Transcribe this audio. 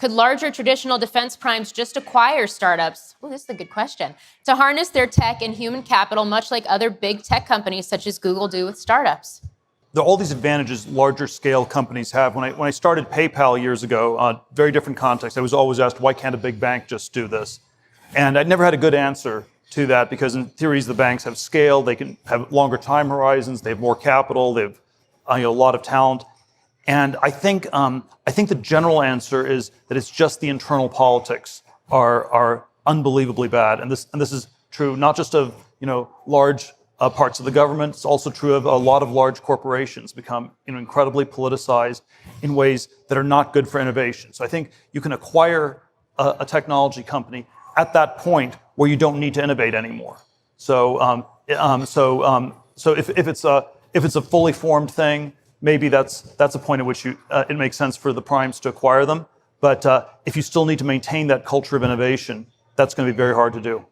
Could larger traditional defense primes just acquire startups? Well, this is a good question. To harness their tech and human capital, much like other big tech companies such as Google do with startups. There are all these advantages larger scale companies have. When I started PayPal years ago, very different context, I was always asked, why can't a big bank just do this? And I never had a good answer to that because in theory, the banks have scale, they can have longer time horizons, they have more capital, they have a lot of talent. And I think the general answer is that it's just the internal politics are unbelievably bad. And this is true not just of large parts of the government. It's also true of a lot of large corporations become incredibly politicized in ways that are not good for innovation. So I think you can acquire a technology company at that point where you don't need to innovate anymore. So if it's a fully formed thing, maybe that's a point at which it makes sense for the primes to acquire them. But if you still need to maintain that culture of innovation, that's going to be very hard to do.